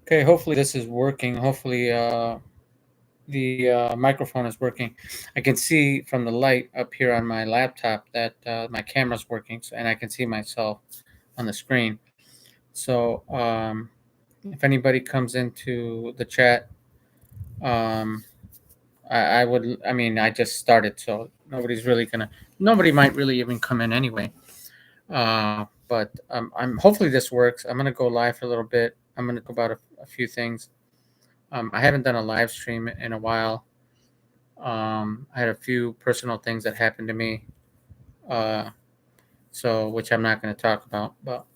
Okay, hopefully this is working. Hopefully the microphone is working. I can see from the light up here on my laptop that my camera's working, and I can see myself on the screen. So if anybody comes into the chat, um, I would. I mean, I just started, so Nobody might really even come in anyway. But I'm hopefully this works. I'm gonna go live for a little bit. I'm gonna talk about a few things. I haven't done a live stream in a while. I had a few personal things that happened to me, uh, so which I'm not going to talk about. But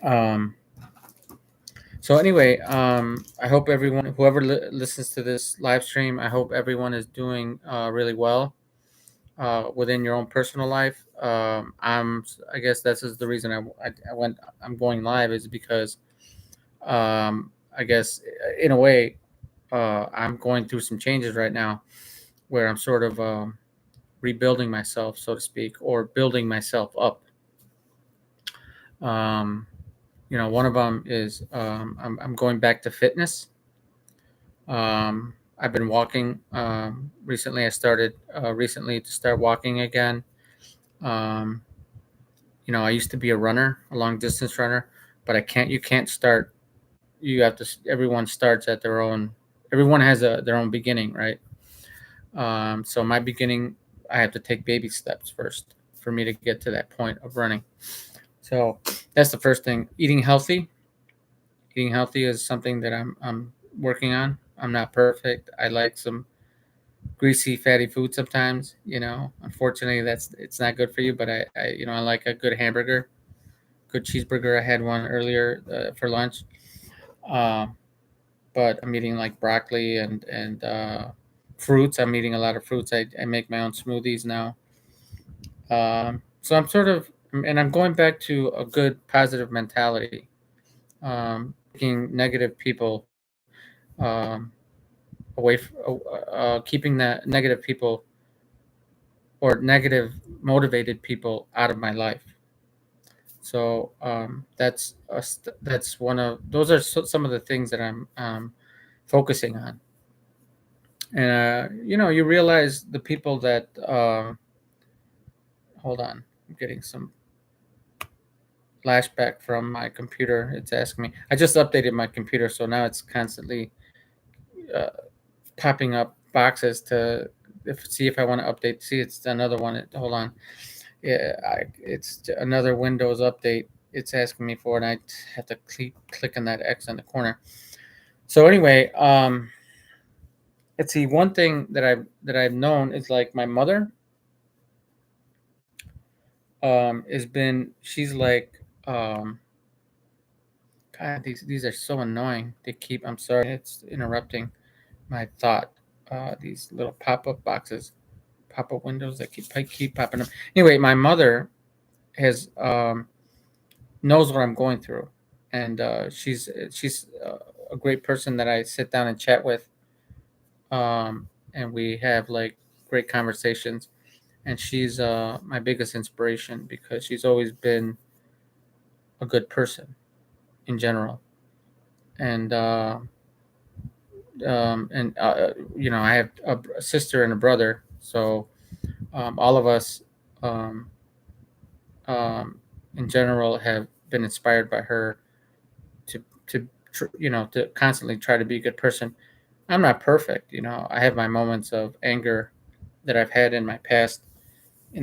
um, so anyway, I hope everyone, whoever listens to this live stream, I hope everyone is doing really well within your own personal life. I guess this is the reason I went. I'm going live is because I guess in a way I'm going through some changes right now where I'm sort of rebuilding myself, so to speak, or building myself up. Um, one of them is I'm going back to fitness. I've been walking recently. I started recently to start walking again. Um, I used to be a runner, a long distance runner, but I can't. You can't start. You have to. Everyone starts at their own. Everyone has their own beginning, right? So my beginning, I have to take baby steps first for me to get to that point of running. So that's the first thing. Eating healthy is something that I'm working on. I'm not perfect. I like some greasy, fatty food sometimes. Unfortunately, it's not good for you. But I like a good hamburger, good cheeseburger. I had one earlier for lunch. Um, but I'm eating like broccoli and fruits. I'm eating a lot of fruits. I make my own smoothies now. So I'm sort of, and I'm going back to a good positive mentality. Taking negative people keeping that negative people or negative motivated people out of my life. So that's one of those are some of the things that I'm focusing on. And you realize the people that hold on, I'm getting some flashback from my computer. It's asking me. I just updated my computer, so now it's constantly uh, popping up boxes to see if I want to update. See, it's another one. Hold on. Yeah, it's another Windows update. It's asking me for it, and I have to click on that X in the corner. So anyway, let's see. One thing that I've known is like my mother has been. She's like God. These are so annoying. They keep. I'm sorry. It's interrupting my thought. These little pop up boxes, pop up windows that keep popping up. Anyway, my mother has knows what I'm going through, and she's a great person that I sit down and chat with, and we have like great conversations. And she's my biggest inspiration because she's always been a good person in general, and I have a sister and a brother, so all of us um, um, in general have been inspired by her to to constantly try to be a good person. I'm not perfect, I have my moments of anger that I've had in the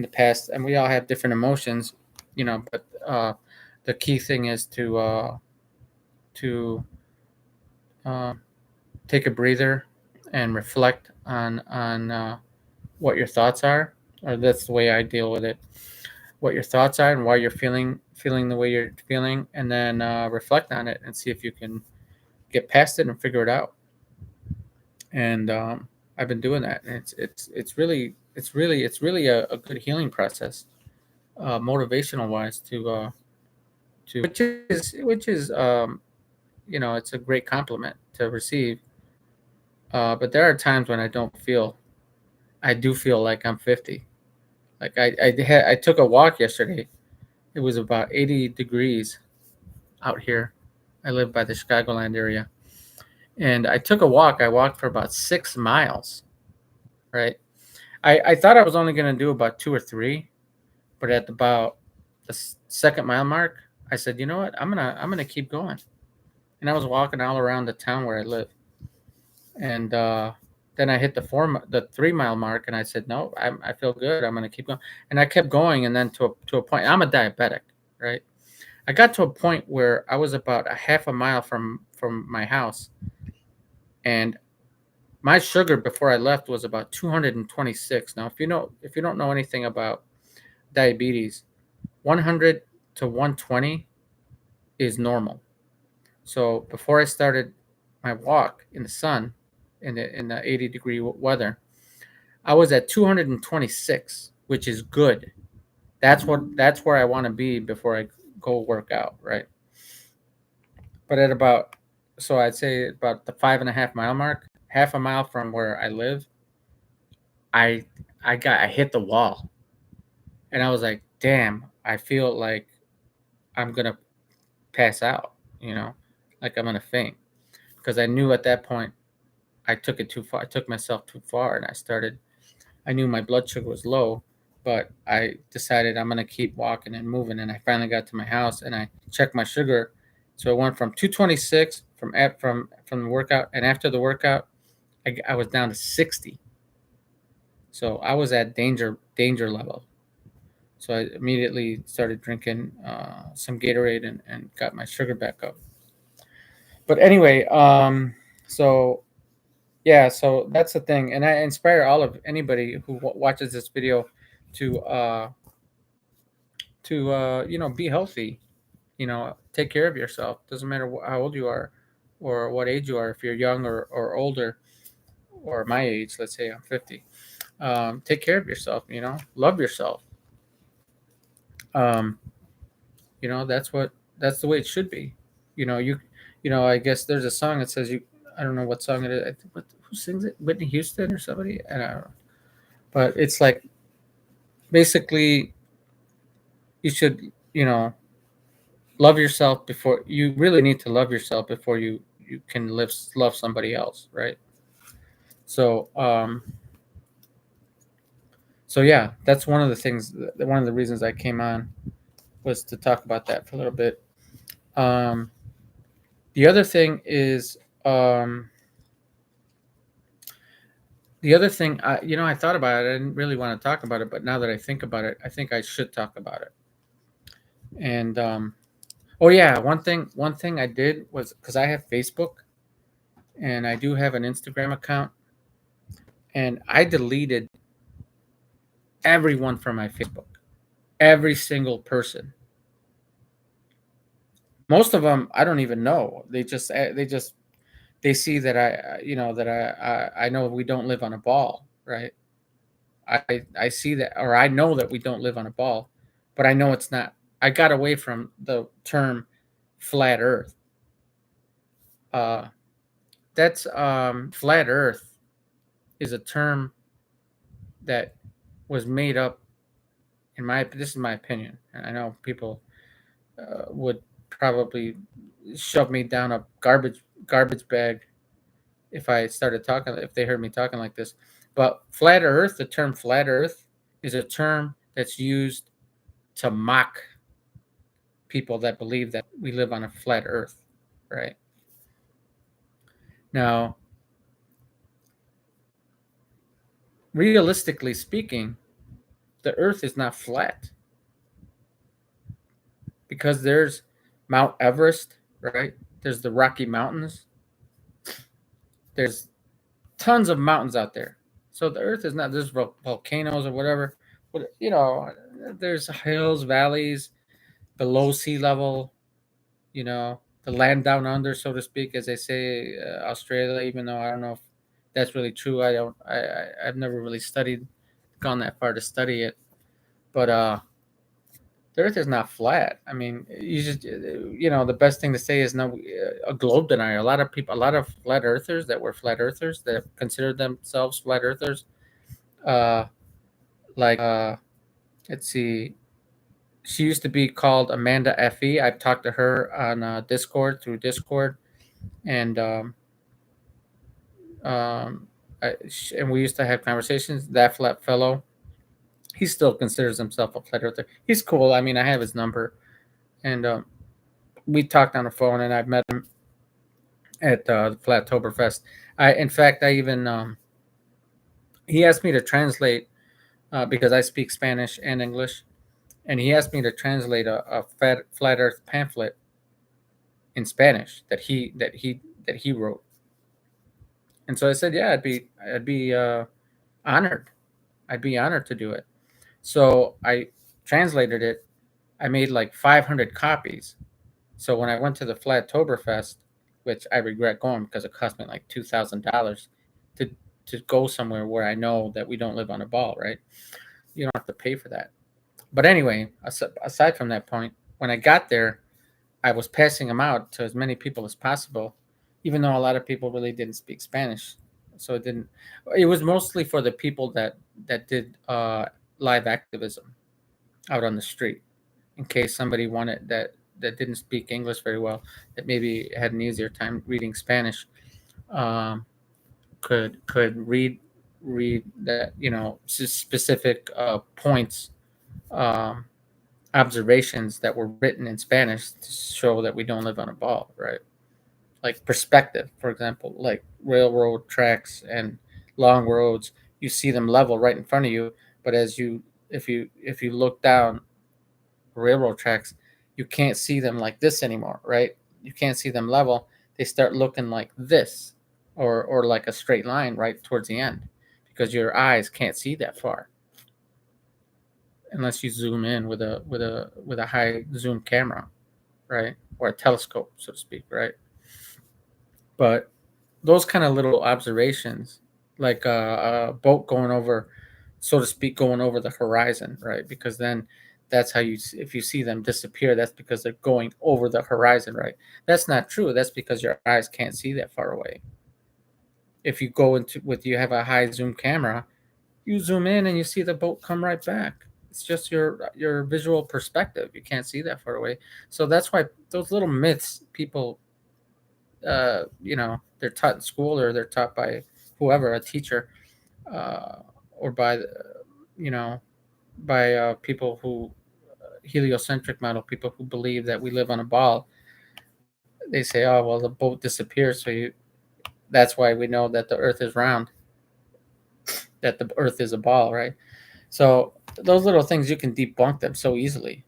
past, and we all have different emotions, but the key thing is to uh, take a breather and reflect on what your thoughts are, or that's the way I deal with it. What your thoughts are and why you're feeling the way you're feeling, and then reflect on it and see if you can get past it and figure it out. And I've been doing that, and it's really a good healing process, motivational wise to which is it's a great compliment to receive. But there are times when I do feel like I'm 50. Like I took a walk yesterday. It was about 80 degrees out here. I live by the Chicagoland area, and I took a walk. I walked for about 6 miles. Right. I thought I was only going to do about 2 or 3, but at about the second mile mark, I said, you know what? I'm gonna keep going. And I was walking all around the town where I live, and then I hit the 3 mile mark, and I said, no, I feel good. I'm gonna keep going, and I kept going, and then to a point, I'm a diabetic, right? I got to a point where I was about a half a mile from my house, and my sugar before I left was about 226. Now, if you don't know anything about diabetes, 100 to 120 is normal. So before I started my walk in the sun, in the 80-degree weather, I was at 226, which is good. That's where I want to be before I go work out, right? But at about, so I'd say about the 5.5 mile mark, half a mile from where I live, I I hit the wall, and I was like, damn, I feel like I'm gonna pass out, like I'm gonna faint, because I knew at that point I took it too far. I took myself too far, and I knew my blood sugar was low, but I decided I'm gonna keep walking and moving, and I finally got to my house and I checked my sugar. So it went from 226 from the workout, and after the workout, I was down to 60. So I was at danger level. So I immediately started drinking some Gatorade and got my sugar back up. But anyway, so yeah, so that's the thing, and I inspire all of anybody who watches this video to be healthy. Take care of yourself. Doesn't matter how old you are, or what age you are. If you're young or older, or my age, let's say I'm 50. Take care of yourself. Love yourself. Um, that's the way it should be. I guess there's a song that says you. I don't know what song it is. Who sings it? Whitney Houston or somebody? I don't know. But it's like basically you should love yourself before you really need to love yourself before you can love somebody else, right? So yeah, that's one of the things. One of the reasons I came on was to talk about that for a little bit. um the other thing is the other thing, I thought about it. I didn't really want to talk about it, but now that I think about it, I think I should talk about it. And oh yeah, one thing I did was, because I have Facebook and I do have an Instagram account, and I deleted everyone from my Facebook, every single person. Most of them I don't even know. They see that I know we don't live on a ball, right? I see that, or I know that we don't live on a ball, but I know it's not. I got away from the term flat Earth. Uh, that's Flat Earth is a term that was made up. This is my opinion, and I know people would probably shove me down a garbage bag if they heard me talking like this. But flat Earth, the term flat Earth, is a term that's used to mock people that believe that we live on a flat Earth, right? Now, realistically speaking, the Earth is not flat, because there's Mount Everest, right? There's the Rocky Mountains. There's tons of mountains out there. So the Earth is not, there's volcanoes or whatever. But, there's hills, valleys, below sea level, the land down under, so to speak, as they say, Australia. Even though I don't know if that's really true. I don't. I've never really gone that far to study it. But the Earth is not flat. I mean, you just the best thing to say is no, a globe denier. A lot of flat earthers that were flat earthers that considered themselves flat earthers. Uh, like let's see, She used to be called Amanda Fe. I've talked to her on Discord, through Discord, and um, and we used to have conversations. That flat fellow, he still considers himself a flat earther. He's cool. I mean, I have his number, and we talked on the phone, and I've met him at the Flattoberfest. In fact, I even he asked me to translate because I speak Spanish and English, and he asked me to translate a flat Earth pamphlet in Spanish that he wrote. And so I said, yeah, I'd be honored. I'd be honored to do it. So I translated it. I made like 500 copies. So when I went to the Flattoberfest, which I regret going because it cost me like $2,000 to to go somewhere where I know that we don't live on a ball, right? You don't have to pay for that. But anyway, aside from that point, when I got there, I was passing them out to as many people as possible, even though a lot of people really didn't speak Spanish. So it didn't. It was mostly for the people that did live activism out on the street, in case somebody wanted that didn't speak English very well, that maybe had an easier time reading Spanish, um, could read that, specific points, um, observations that were written in Spanish to show that we don't live on a ball, right? Like perspective, for example, like railroad tracks and long roads, you see them level right in front of you, but if you look down railroad tracks, you can't see them like this anymore, right? You can't see them level. They start looking like this, or like a straight line right towards the end, because your eyes can't see that far unless you zoom in with a high zoom camera, right? Or a telescope, so to speak, right? But those kind of little observations, like a boat going over, so to speak, going over the horizon, right? Because then that's how if you see them disappear, that's because they're going over the horizon, right? That's not true. That's because your eyes can't see that far away. If you go into with you have a high zoom camera, you zoom in and you see the boat come right back. It's just your visual perspective. You can't see that far away. So that's why those little myths people, they're taught in school, or they're taught by whoever, a teacher, uh, or by you know by people who heliocentric model, people who believe that we live on a ball. They say, oh well, the boat disappears, so that's why we know that the earth is round, that the earth is a ball, right? So those little things, you can debunk them so easily.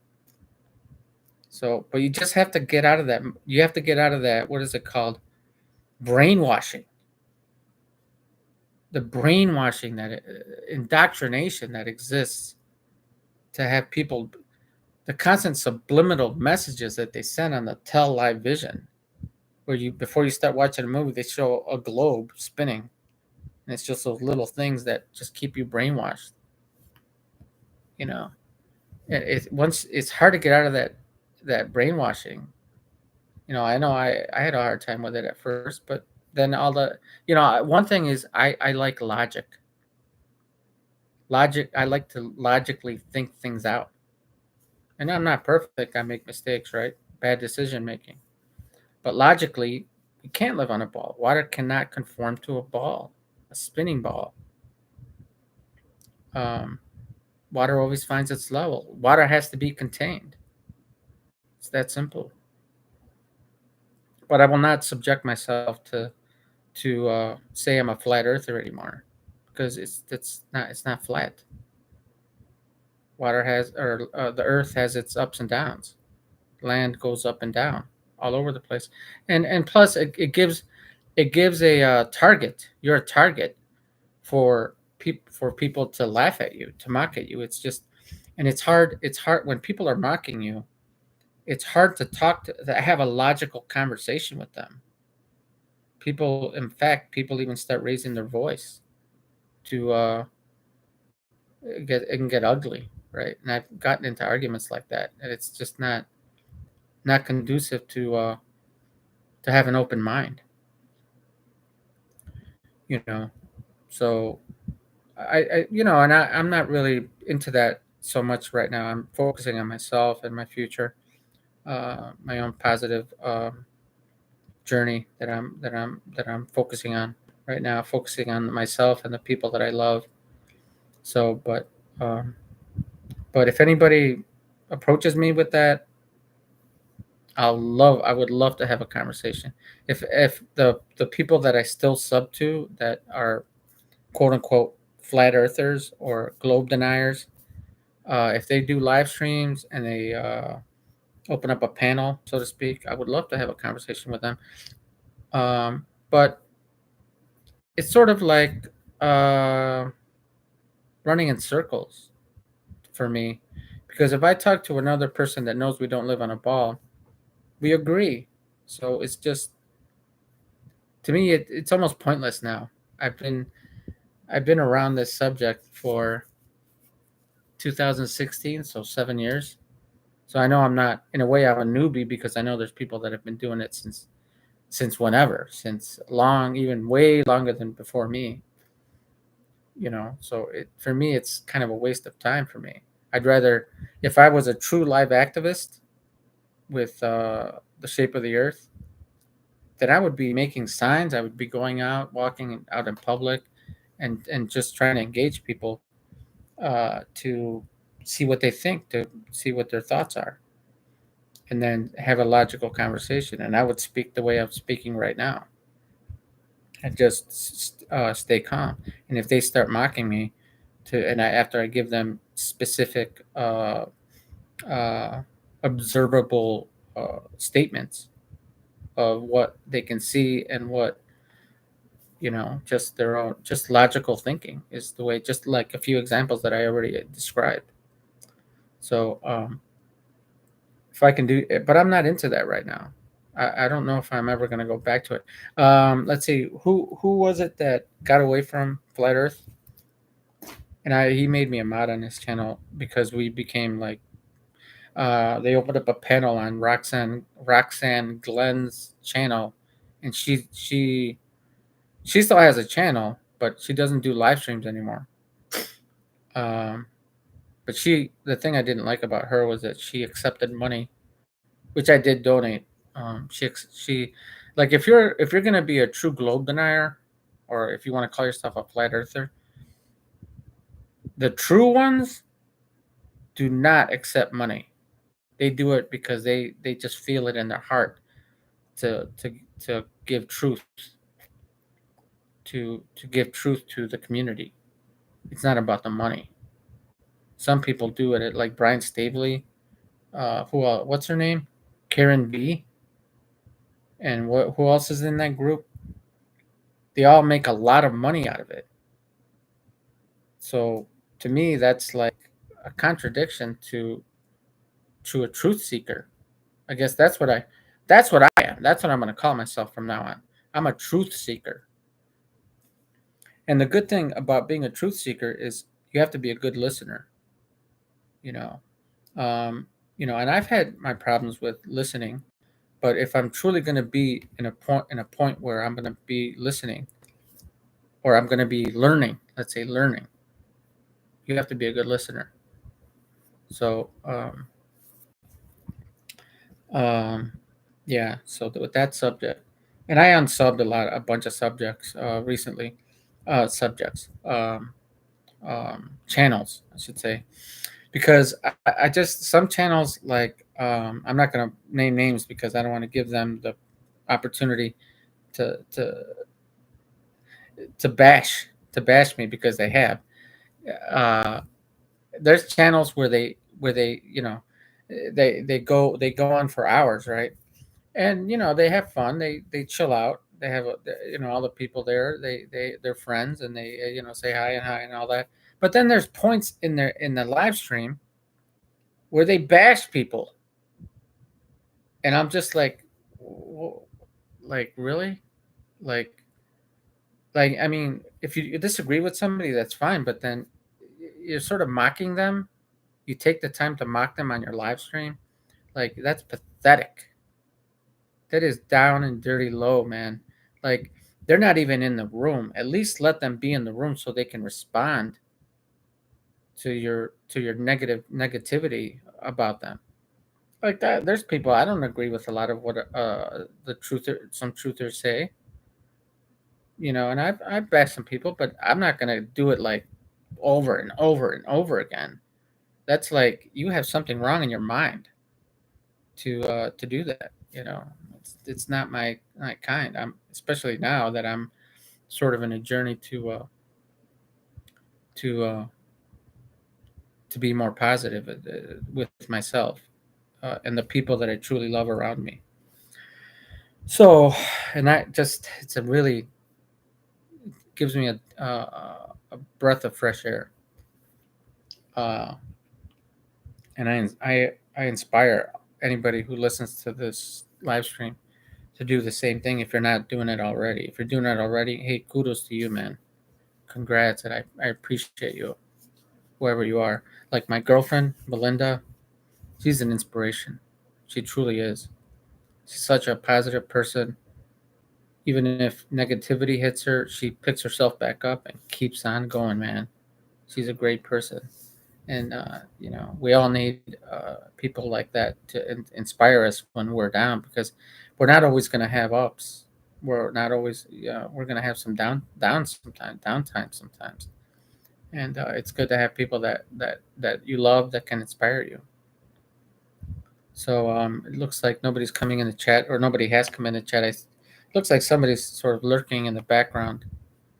So, but you just have to get out of that. You have to get out of that. What is it called? Brainwashing. The brainwashing, that indoctrination that exists, to have people, the constant subliminal messages that they send on the Tell Live Vision, where you, before you start watching a movie, they show a globe spinning, and it's just those little things that just keep you brainwashed. You know, once it's hard to get out of that brainwashing. I know I had a hard time with it at first, but then one thing is, I like logic. I like to logically think things out. And I'm not perfect. I make mistakes, right? Bad decision making. But logically, you can't live on a ball. Water cannot conform to a ball, a spinning ball. Um, Water always finds its level. Water has to be contained. It's that simple. But I will not subject myself to say I'm a flat earther anymore, because it's not flat. Water has, or the earth has, its ups and downs. Land goes up and down all over the place, and plus it gives a target. You're a target for people to laugh at you, to mock at you. It's just, and it's hard when people are mocking you. It's hard to have a logical conversation with them. People, in fact, people even start raising their voice to it can get ugly, right? And I've gotten into arguments like that, and it's just not conducive to have an open mind, you know. So I'm not really into that so much right now. I'm focusing on myself and my future, my own positive journey that I'm focusing on right now, focusing on myself and the people that I love. So, um, but if anybody approaches me with that, I would love to have a conversation. If the people that I still sub to that are quote unquote flat earthers or globe deniers, if they do live streams and they open up a panel, so to speak, I would love to have a conversation with them. But it's sort of like uh, running in circles for me, because if I talk to another person that knows we don't live on a ball, we agree. So it's just, to me, it's almost pointless now. I've been I've been around this subject for 2016, so 7 years. So I know I'm not, in a way, I'm a newbie because I know there's people that have been doing it since whenever, since long, even way longer than before me. So for me, it's kind of a waste of time for me. I'd rather, if I was a true live activist with the shape of the earth, then I would be making signs. I would be going out, walking out in public, and just trying to engage people to see what they think, to see what their thoughts are, and then have a logical conversation. And I would speak the way I'm speaking right now, and just stay calm. And if they start mocking me, after I give them specific uh, observable statements of what they can see and what, just their own, just logical thinking is the way, just like a few examples that I already described. So if I can do it, but I'm not into that right now. I don't know if I'm ever going to go back to it. Let's see, who was it that got away from flat earth, and he made me a mod on his channel because we became like, they opened up a panel on Roxanne Glenn's channel, and she still has a channel, but she doesn't do live streams anymore. Um, but the thing I didn't like about her was that she accepted money, which I did donate. She, like, if you're gonna be a true globe denier, or if you want to call yourself a flat earther, the true ones do not accept money. They do it because they just feel it in their heart to to to give truth, to give truth to the community. It's not about the money. Some people do it, like Brian Stabley. What's her name? Karen B. And who else is in that group? They all make a lot of money out of it. So to me, that's like a contradiction to a truth seeker. I guess that's what I am. That's what I'm going to call myself from now on. I'm a truth seeker. And the good thing about being a truth seeker is you have to be a good listener. You know, um, and I've had my problems with listening, but if I'm truly going to be in a point where I'm going to be listening, or I'm going to be learning, let's say learning, you have to be a good listener. So um, yeah. So with that subject, and I unsubbed a bunch of subjects recently, subjects, channels, I should say, because I just, some channels, like, I'm not going to name names because I don't want to give them the opportunity to to to bash me, because they have. Uh, there's channels where they they go on for hours, right? And they have fun. They chill out. They have all the people there. They're friends, and they say hi and hi and all that. But then there's points in the live stream where they bash people, and I'm just like, like, really, like I mean, if you disagree with somebody, that's fine, but then you're sort of mocking them. You take the time to mock them on your live stream, like, that's pathetic. That is down and dirty low, man. Like, they're not even in the room. At least let them be in the room so they can respond. your negativity about them like that. There's people I don't agree with a lot of what some truthers say, and I've bashed some people, but I'm not gonna do it like over and over and over again. That's like you have something wrong in your mind to do that. It's not my kind. I'm especially now that I'm sort of in a journey to to be more positive with myself and the people that I truly love around me. So, and that just it's a really gives me a breath of fresh air. Uh, and I inspire anybody who listens to this live stream to do the same thing if you're not doing it already. If you're doing it already, hey, kudos to you, man. Congrats, and I appreciate you, wherever you are. Like my girlfriend, Melinda, she's an inspiration. She truly is. She's such a positive person. Even if negativity hits her, she picks herself back up and keeps on going, man. She's a great person. And, we all need people like that to inspire us when we're down because we're not always going to have ups. We're not always, we're going to have some downs sometimes, downtime sometimes. And it's good to have people that you love that can inspire you. So it looks like nobody's coming in the chat, or nobody has come in the chat. It looks like somebody's sort of lurking in the background.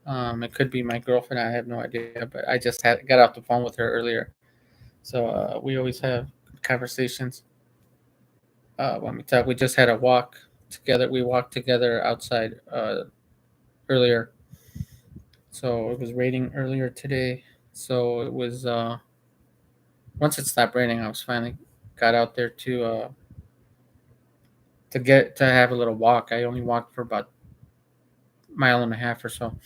It could be my girlfriend. I have no idea, but I just got off the phone with her earlier. So we always have conversations when we talk. We just had a walk together. We walked together outside earlier. So it was raining earlier today. So it was once it stopped raining, I was finally got out there to have a little walk. I only walked for about a mile and a half or so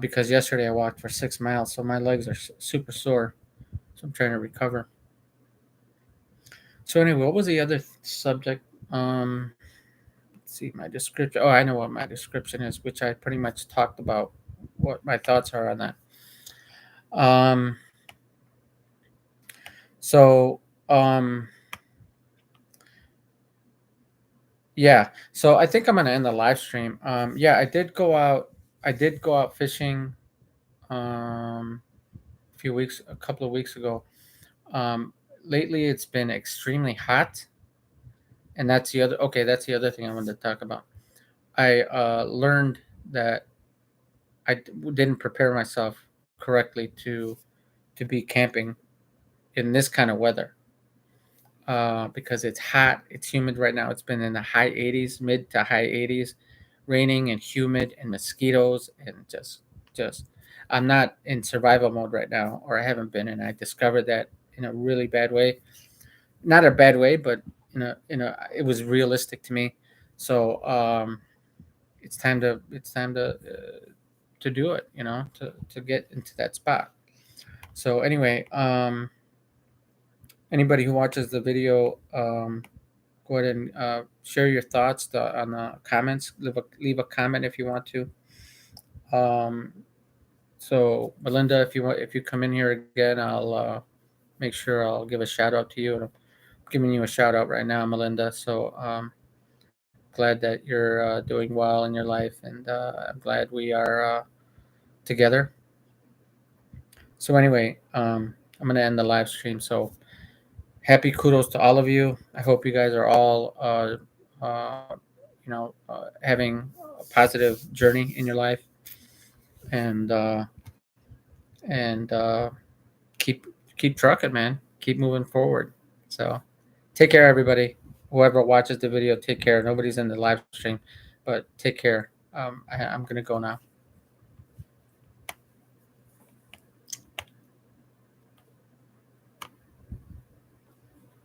because yesterday I walked for 6 miles, so my legs are super sore. So I'm trying to recover. So anyway, what was the other subject? Let's see my description. Oh, I know what my description is, which I pretty much talked about what my thoughts are on that. Um, so yeah, so I think I'm gonna end the live stream. Yeah, I did go out. I did go out fishing a couple of weeks ago. Lately, it's been extremely hot, and that's the other. Okay, that's the other thing I wanted to talk about. I learned that didn't prepare myself correctly to be camping in this kind of weather because it's hot, it's humid right now. It's been in the high 80s, mid to high 80s, raining and humid and mosquitoes and just I'm not in survival mode right now, or I haven't been, and I discovered that in a really bad way. Not a bad way, but it was realistic to me. So it's time to do it, to get into that spot. So anyway, anybody who watches the video, go ahead and share your thoughts on the comments. Leave a comment if you want to. So Melinda, if you come in here again, I'll make sure I'll give a shout out to you. And I'm giving you a shout out right now, Melinda. So glad that you're doing well in your life, and I'm glad we are together. So anyway, I'm gonna end the live stream. So happy kudos to all of you. I hope you guys are all having a positive journey in your life, and keep trucking, man. Keep moving forward. So take care, everybody. Whoever watches the video, take care. Nobody's in the live stream, but take care. I'm gonna go now.